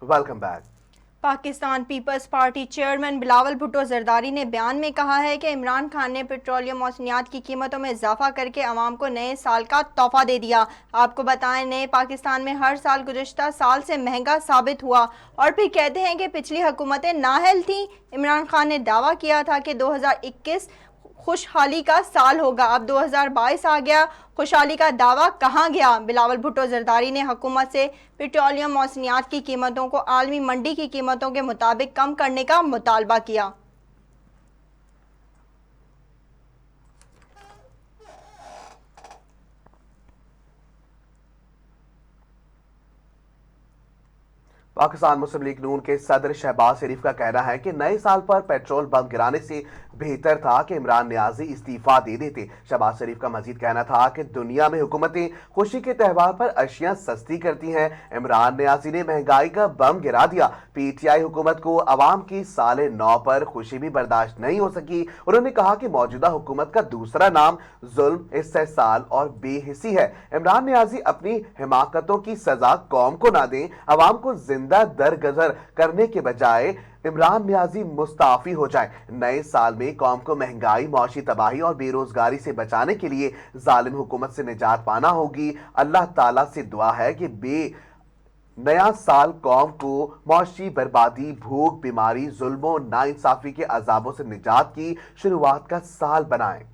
Welcome back. Pakistan peoples party chairman Bilawal Bhutto Zardari ने बयान में कहा है कि इमरान खान ने पेट्रोलियम मौसमियात की कीमतों में इजाफा करके अवाम को नए साल का तोहफा दे दिया। आपको बताएं, नए पाकिस्तान में हर साल गुज़श्ता साल से महंगा साबित हुआ और फिर कहते हैं कि पिछली हुकूमतें नाअहल थीं। इमरान खान ने दावा किया था कि 2021 खुशहाली का साल होगा। अब 2022 आ गया, खुशहाली का दावा कहाँ गया? बिलावल भुट्टो जरदारी ने हुकूमत से पेट्रोलियम मौसमियात की कीमतों को आलमी मंडी की कीमतों के मुताबिक कम करने का मुतालबा किया। पाकिस्तान मुस्लिम लीग नून के सदर शहबाज शरीफ का कहना है कि नए साल पर पेट्रोल बम गिराने से बेहतर था कि इमरान नियाजी इस्तीफा दे देते। शहबाज शरीफ का मजीद कहना था कि दुनिया में हुकूमतें खुशी के त्यौहार पर अशिया सस्ती करती हैं, इमरान नियाजी ने महंगाई का बम गिरा दिया। पीटीआई हुकूमत को अवाम की साले 9 पर खुशी भी बर्दाश्त नहीं हो सकी। उन्होंने कहा कि मौजूदा हुकूमत का दूसरा नाम जुल्म, इस्तेहसाल और बेहिसी है। इमरान नियाजी अपनी हिमाकतों की सजा कौम को ना दें, अवाम को जिंदा दरगजर करने के बजाय इमरान नियाजी मुस्ताफी हो जाए। नए साल में कौम को महंगाई, मौशी तबाही और बेरोजगारी से बचाने के लिए जालिम हुकूमत से निजात पाना होगी। अल्लाह ताला से दुआ है कि नया साल कौम को मौशी बर्बादी, भूख, बीमारी, जुल्मों, नाइंसाफी के अजाबों से निजात की शुरुआत का साल बनाए।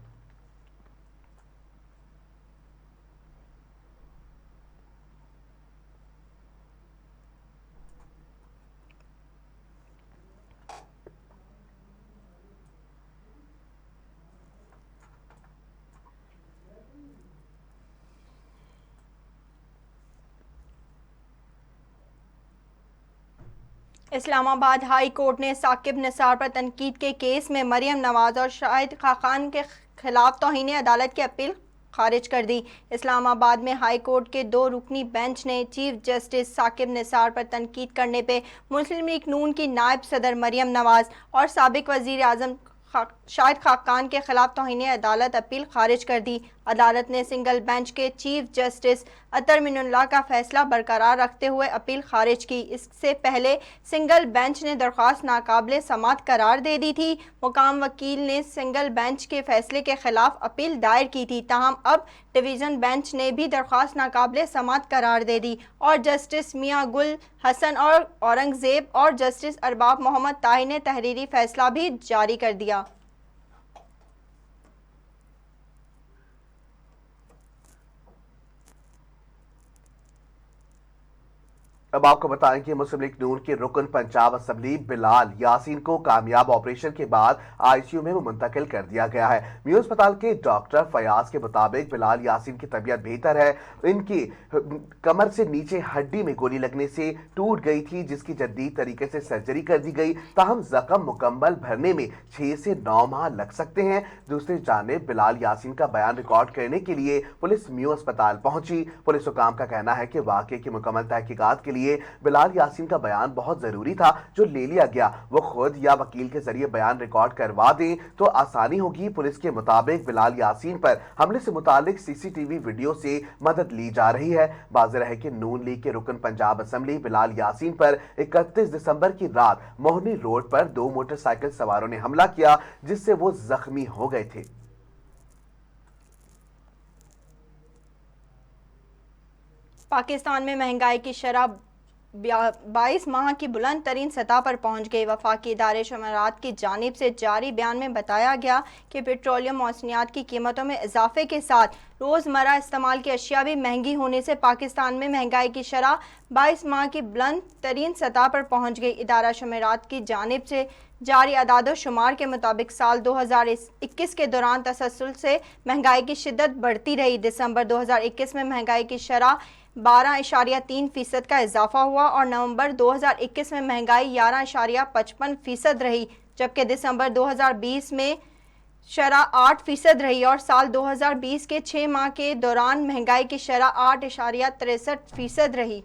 इस्लामाबाद हाई कोर्ट ने साकिब निसार पर तनकीद के केस में मरियम नवाज और शाहिद खाकान के खिलाफ तौहीन अदालत की अपील खारिज कर दी। इस्लामाबाद में हाई कोर्ट के 2 रुकनी बेंच ने चीफ जस्टिस साकिब निसार पर तनकीद करने पे मुस्लिम लीग नून की नायब सदर मरियम नवाज और साबिक वजीर आजम शाहिद खाकान के खिलाफ तौहीन अदालत अपील खारिज कर दी। अदालत ने सिंगल बेंच के चीफ जस्टिस अतर मिनुल्लाह का फैसला बरकरार रखते हुए अपील खारिज की। इससे पहले सिंगल बेंच ने दरख्वास्त नाकाबिले समात करार दे दी थी। मुकाम वकील ने सिंगल बेंच के फैसले के खिलाफ अपील दायर की थी, ताहम अब डिवीज़न बेंच ने भी दरख्वास्त नाकाबिले समात करार दे दी और जस्टिस मियां गुल हसन और औरंगजेब और जस्टिस अरबाब मोहम्मद ताहिर ने तहरीरी फैसला भी जारी कर दिया। अब आपको बताएं कि मुस्लिम लीग नून के रुकन पंजाब असम्बली बिलाल यासीन को कामयाब ऑपरेशन के बाद आईसीयू में मुंतकिल कर दिया गया है। मियो अस्पताल के डॉक्टर फयाज के मुताबिक बिलाल यासीन की तबीयत बेहतर है। इनकी कमर से नीचे हड्डी में गोली लगने से टूट गई थी, जिसकी जदीद तरीके से सर्जरी कर दी गई। ताहम जख्म मुकम्मल भरने में 6 से 9 माह लग सकते हैं। दूसरी जानिब बिलाल यासीन का बयान रिकॉर्ड करने के लिए पुलिस मियो अस्पताल पहुंची। पुलिस हुकाम का कहना है कि वाकये की मुकम्मल तहकीकात के लिए बिलाल यासीन का बयान बहुत जरूरी था, जो ले लिया गया। वो खुद या वकील के जरिए बयान रिकॉर्ड करवा दें तो आसानी होगी। पुलिस के मुताबिक बिलाल यासीन पर हमले से मुतालिक सीसीटीवी वीडियो से मदद ली जा रही है। वाज़ेह है कि नून लीग के रुकन पंजाब असम्बली बिलाल यासीन पर 31 दिसंबर की रात मोहनी रोड पर 2 मोटरसाइकिल सवारों ने हमला किया, जिससे वो जख्मी हो गए थे। पाकिस्तान में महंगाई की शरह 22 माह की बुलंद तरीन सतह पर पहुंच गई। वफाकी इदारे शुमारात की जानिब से जारी बयान में बताया गया कि पेट्रोलियम मौसमियात की कीमतों में इजाफे के साथ रोज़मर्रा इस्तेमाल की अशिया भी महंगी होने से पाकिस्तान में महंगाई की शरह 22 माह की बुलंद तरीन सतह पर पहुंच गई। इदारा शुमारात की जानिब से जारी अदाद शुमार के मुताबिक साल 2021 के दौरान तसलसल से महंगाई की शिद्दत बढ़ती रही। दिसंबर 2021 में महंगाई की शरह 12.3% का इजाफा हुआ और नवंबर 2021 में महंगाई 11.55% रही, जबकि दिसंबर 2020 में शरह 8% रही और साल 2020 के 6 माह के दौरान महंगाई की शरह 8.63% रही।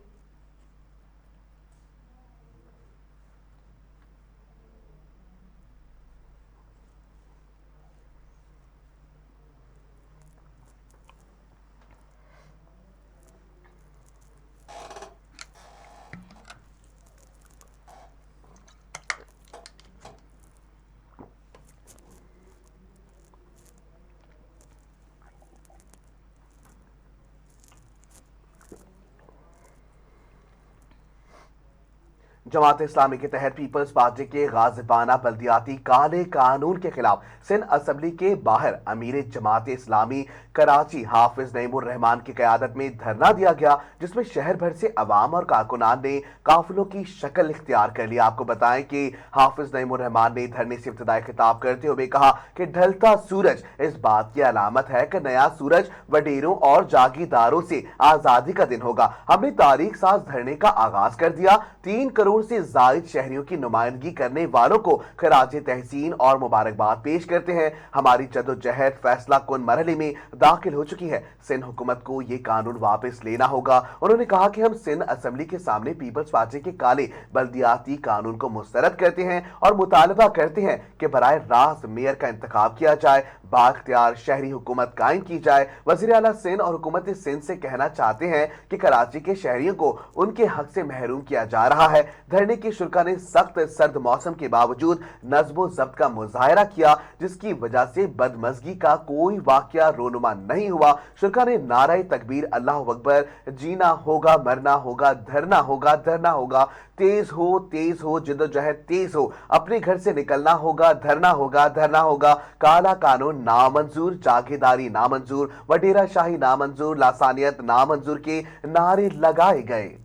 जमात इस्लामी के तहत पीपल्स पार्टी के गाजिबाना बल्दियाती काले कानून के खिलाफ सिंध असम्बली के बाहर अमीर जमात इस्लामी कराची हाफिज नईमुर रहमान की क़यादत में धरना दिया गया, जिसमें शहर भर से अवाम और कारकुनान ने काफिलों की शक्ल इख्तियार कर लिया। आपको बताएं कि हाफिज नईमुर रहमान ने धरने से इब्तिदाई खिताब करते हुए कहा कि ढलता सूरज इस बात की अलामत है कि नया सूरज वडेरों और जागीरदारों से आजादी का दिन होगा। हमने तारीख साज धरने का आगाज कर दिया। 3 करोड़ से जायद शहरियों की नुमाइंदगी करने वालों को खराज तहसीन और मुबारकबाद पेश करते हैं। हमारी जदोजहद फैसला कुन मरहले में दाखिल हो चुकी है। सिंध हुकूमत को ये कानून वापस लेना होगा। उन्होंने कहा कि हम सिंध असम्बली के सामने पीपल्स पार्टी के काले बल्दियाती कानून को मुस्तरद करते हैं और मुतालबा करते हैं कि बराए रास्त मेयर का इंतखाब किया जाए, बाख्तियार शहरी हुकूमत कायम की जाए। वज़ीर आला सिंध और हुकूमत सिंध से कहना चाहते हैं कि कराची के शहरियों को उनके हक से महरूम किया जा रहा है। धरने की शुरा ने सख्त सर्द मौसम के बावजूद नज़्म ज़ब्त का मुजाहरा किया, जिसकी वजह से बदमज़गी का कोई वाकया रोनुमा नहीं हुआ। शुरा ने नारे तकबीर, अल्लाह अकबर, जीना होगा मरना होगा, धरना होगा, तेज हो जिद्दोजहद तेज हो, अपने घर से निकलना होगा, धरना होगा, काला कानून नामंजूर, जागीरदारी नामंजूर, वडेरा शाही नामंजूर, लासानियत नामंजूर के नारे लगाए गए।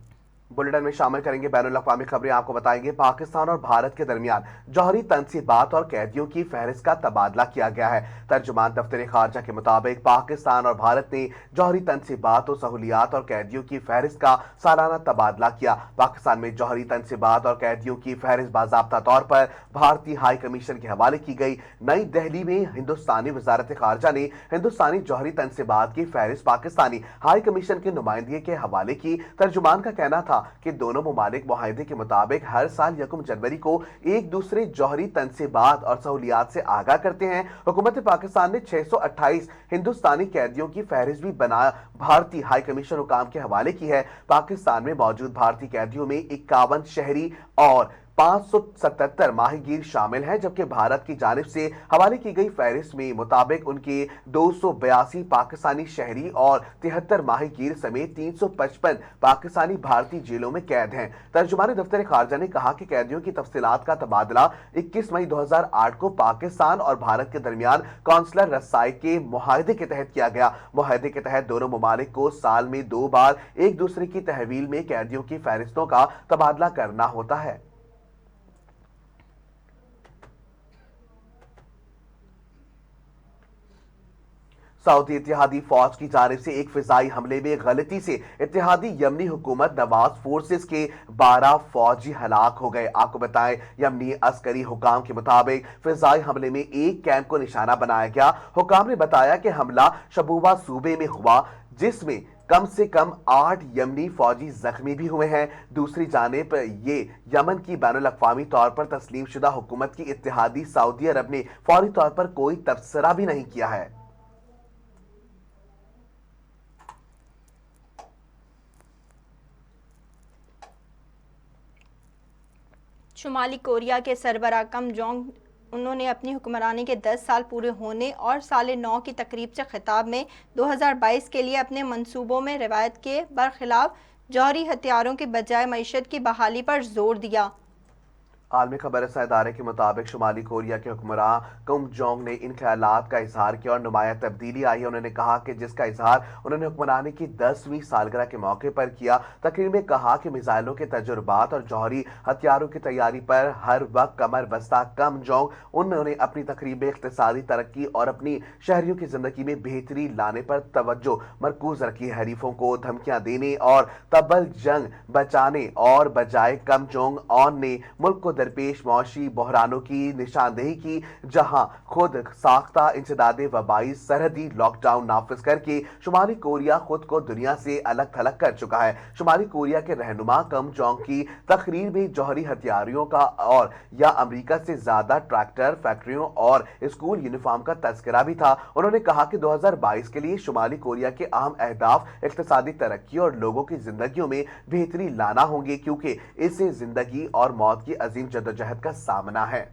बुलेटिन में शामिल करेंगे बैनुल अक़वामी खबरें। आपको बताएंगे पाकिस्तान और भारत के दरमियान जौहरी तनसीबात और कैदियों की फहरिस्त का तबादला किया गया है। तर्जुमान दफ्तर खारजा के मुताबिक पाकिस्तान और भारत ने जौहरी तनसीबात और सहूलियात और कैदियों की फहरिस्त का सालाना तबादला किया। पाकिस्तान में जौहरी तनसीबात और कैदियों की फहरिस्त बाज़ाब्ता तौर पर भारतीय हाई कमीशन के हवाले की गई। नई दिल्ली में हिंदुस्तानी वजारत खारजा ने हिंदुस्तानी जौहरी तनसीबात की फहरिस्त पाकिस्तानी हाई कमीशन के नुमाइंदगी के हवाले की। तर्जुमान का कहना था कि दोनों मुमालिक मुआहिदे के मुताबिक हर साल 1 जनवरी को एक दूसरे जौहरी तनसीबात और सहूलियात से आगाह करते हैं। हुकूमत पाकिस्तान ने 628 हिंदुस्तानी कैदियों की फहरिस्त भी बना भारतीय हाई कमीशन हुकाम के हवाले की है। पाकिस्तान में मौजूद भारतीय कैदियों में 51 शहरी और 577 माहीगीर शामिल हैं, जबकि भारत की जानिब से हवाले की गई फहरिस्त में मुताबिक उनके 282 पाकिस्तानी शहरी और 73 माहीगीर समेत 355 पाकिस्तानी भारतीय जेलों में कैद हैं। तर्जुमानी दफ्तर खारजा ने कहा कि कैदियों की तफसीलात का तबादला 21 मई 2008 को पाकिस्तान और भारत के दरमियान कौंसलर रसाई के मुआहदे के तहत किया गया। मुआहदे के तहत दोनों मुमालिक को साल में 2 बार एक दूसरे की तहवील में कैदियों की फहरिस्तों का तबादला करना होता है। सऊदी इत्तेहादी फौज की जानिब से एक फिजाई हमले में गलती से इत्तेहादी यमनी हुकूमत नवाज फोर्सेस के 12 फौजी हलाक हो गए। आपको बताएं, यमनी अस्करी हुकाम के मुताबिक फिजाई हमले में एक कैंप को निशाना बनाया गया। हुकाम ने बताया कि हमला शबूबा सूबे में हुआ, जिसमें कम से कम 8 यमनी फौजी जख्मी भी हुए हैं। दूसरी जानिब ये यमन की बैनुल अक़वामी तौर पर तस्लीम शुदा हुकूमत की इत्तेहादी सऊदी अरब ने फौरी तौर पर कोई तबसरा भी नहीं किया है। शुमाली कोरिया के सरबराह किम जोंग उन्होंने अपनी हुक्मरानी के 10 साल पूरे होने और साल 9 की तकरीब से खिताब में 2022 के लिए अपने मंसूबों में रिवायत के बरखिलाफ जौहरी हथियारों के बजाय मईशत की बहाली पर जोर दिया। आलमी खबर रसा इदारे के मुताबिक शुमाली कोरिया के हुक्मरान किम जोंग ने इन ख्यालात का इजहार किया और नुमाया तब्दीली आई है। उन्होंने कहा कि जिसका इजहार उन्होंने हुक्मरानी की 10वीं सालगिरह के मौके पर किया। तकरीर में कहा कि मिसाइलों के तजुर्बात और जौहरी हथियारों की तैयारी पर हर वक्त कमर बस्ता किम जोंग उन्होंने अपनी तकरीब में इक्तिसादी तरक्की और अपनी शहरियों की जिंदगी में बेहतरी लाने पर तवज्जो मरकूज रखी। हरीफों को धमकियां देने और तबल जंग बचाने और बजाय किम जोंग ऑन ने मुल्क को दरपेश मौशी बहरानों की निशानदेही की, जहां खुद साख्ता इंसदादे वबाई सरहदी लॉकडाउन नाफिज करके शुमाली कोरिया खुद को दुनिया से अलग थलग कर चुका है। शुमाली कोरिया के रहनुमा किम जोंग की तकरीर में जौहरी हथियारों का और या अमेरिका से ज्यादा ट्रैक्टर, फैक्ट्रियों और स्कूल यूनिफॉर्म का तस्करा भी था। उन्होंने कहा कि 2022 के लिए शुमाली कोरिया के अहम अहदाफ इक्तिसादी तरक्की और लोगों की जिंदगियों में बेहतरी लाना होंगे, क्योंकि इससे जिंदगी और मौत की अजीम जद्दोजहद का सामना है।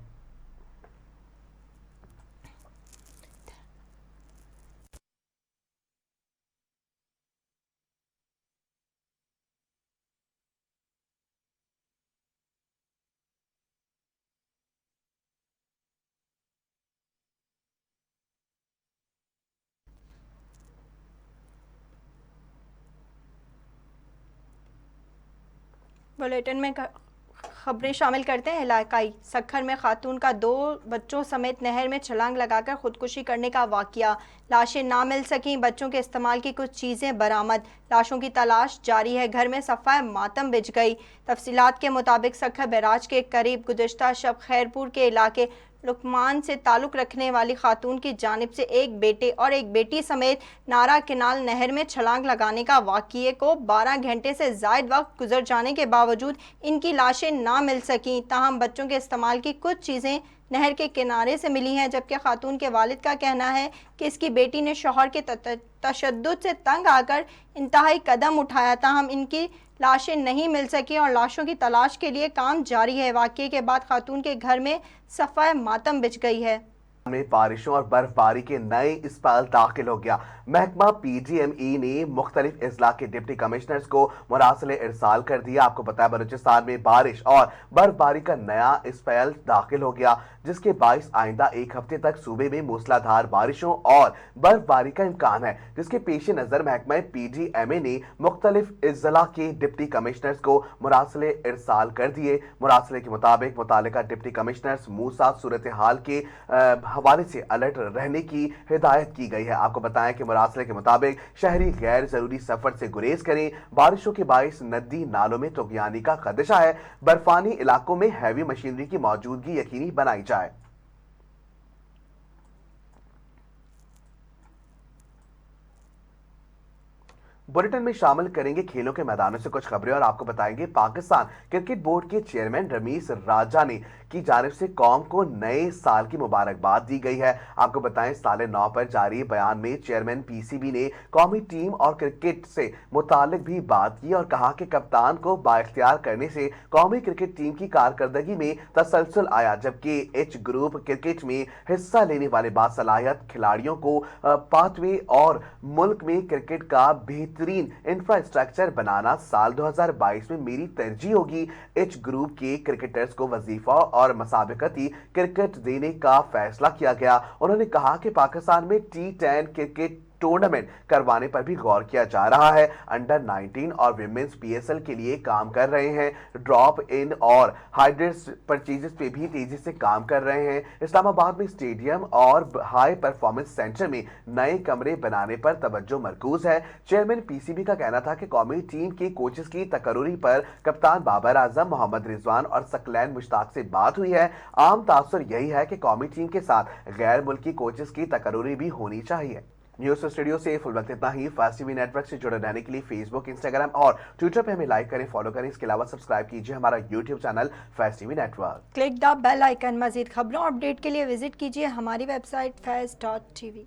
बुलेटिन में खबरें शामिल करते हैं। इलाकाई सक्खर में खातून का 2 बच्चों समेत नहर में छलांग लगाकर खुदकुशी करने का वाकया, लाशें ना मिल सकीं, बच्चों के इस्तेमाल की कुछ चीज़ें बरामद, लाशों की तलाश जारी है, घर में सफ़ाए मातम बिछ गई। तफसीलात के मुताबिक सक्खर बैराज के करीब गुज़िश्ता शब खैरपुर के इलाके लुकमान से ताल्लुक़ रखने वाली खातून की जानिब से एक बेटे और एक बेटी समेत नारा किनाल नहर में छलांग लगाने का वाक़ये को 12 घंटे से ज़ायद वक्त गुजर जाने के बावजूद इनकी लाशें ना मिल सकीं। ताहम बच्चों के इस्तेमाल की कुछ चीज़ें नहर के किनारे से मिली हैं, जबकि खातून के वालिद का कहना है कि इसकी बेटी ने शौहर के तशद्दुद से तंग आकर इंतहाई कदम उठाया। ताहम इनकी लाशें नहीं मिल सकी और लाशों की तलाश के लिए काम जारी है। वाक़ये के बाद खातून के घर में सफ़ाए मातम बिछ गई है। में बारिशों और बर्फबारी के नए स्पेल दाखिल हो गया। महकमा PGME ने मुख्तलिफ अजला के डिप्टी कमिश्नर्स को मुरासले इरसाल कर दिया। आपको पता है बलूचिस्तान में बारिश और बर्फबारी का नया स्पेल दाखिल हो गया, जिसके बाइस आइंदा एक हफ्ते तक सूबे में मूसलाधार बारिशों और बर्फबारी का इम्कान है, जिसके पेश नज़र महकमा PGMA ने मुख्तलिफ अजला के डिप्टी कमिश्नर्स को मुरासले इरसाल कर दिए। मुरासले के मुताबिक मुतालिका डिप्टी कमिश्नर्स मूसा सूरत हाल के हवाले से अलर्ट रहने की हिदायत की गई है। आपको बताएं कि मुरासले के मुताबिक शहरी गैर जरूरी सफर से गुरेज करें। बारिशों के बाइस नदी नालों में तुगयानी का खदशा है। बर्फानी इलाकों में हैवी मशीनरी की मौजूदगी यकीनी बनाई जाए। बुलेटिन में शामिल करेंगे खेलों के मैदानों से कुछ खबरें और आपको बताएंगे पाकिस्तान क्रिकेट बोर्ड के चेयरमैन रमीज राजा ने की जानिब से कौम को नए साल की मुबारकबाद दी गई है। आपको बताएं साल 9 पर जारी बयान में चेयरमैन PCB ने कौमी टीम और क्रिकेट से मुतालिक भी बात की और कहा कि कप्तान को बाइख्तियार करने से कौमी क्रिकेट टीम की कारकर्दगी में तसलसल आया, जबकि H ग्रुप क्रिकेट में हिस्सा लेने वाले बासलाहियत खिलाड़ियों को पाथवे और मुल्क में क्रिकेट का बेहतरीन इंफ्रास्ट्रक्चर बनाना साल 2022 में मेरी तरजीह होगी। H ग्रुप के क्रिकेटर्स को वजीफा और मसाबकती क्रिकेट देने का फैसला किया गया। उन्होंने कहा कि पाकिस्तान में T10 क्रिकेट टूर्नामेंट करवाने पर भी गौर किया जा रहा है। अंडर 19 और विमेंस PSL के लिए काम कर रहे हैं। ड्रॉप इन और हाइड्रेट्स परचेजेस पे भी तेजी से काम कर रहे हैं। इस्लामाबाद में स्टेडियम और हाई परफॉर्मेंस सेंटर में नए कमरे बनाने पर तवज्जो मरकूज है। चेयरमैन PCB का कहना था कि कौमी टीम के कोचेस की तकर्री पर कप्तान बाबर आजम, मोहम्मद रिजवान और सकलैन मुश्ताक से बात हुई है। आम तासुर यही है कि कौमी टीम के साथ गैर मुल्की कोचेस की तकर्री भी होनी चाहिए। न्यूज़ स्टूडियो से फुल वक्त इतना ही। फास्ट टीवी नेटवर्क से जुड़े रहने के लिए फेसबुक, इंस्टाग्राम और ट्विटर पे हमें लाइक करें, फॉलो करें। इसके अलावा सब्सक्राइब कीजिए हमारा YouTube channel fast TV network. Click the bell icon. मजीद खबरों अपडेट के लिए विजिट कीजिए हमारी वेबसाइट faiz.tv।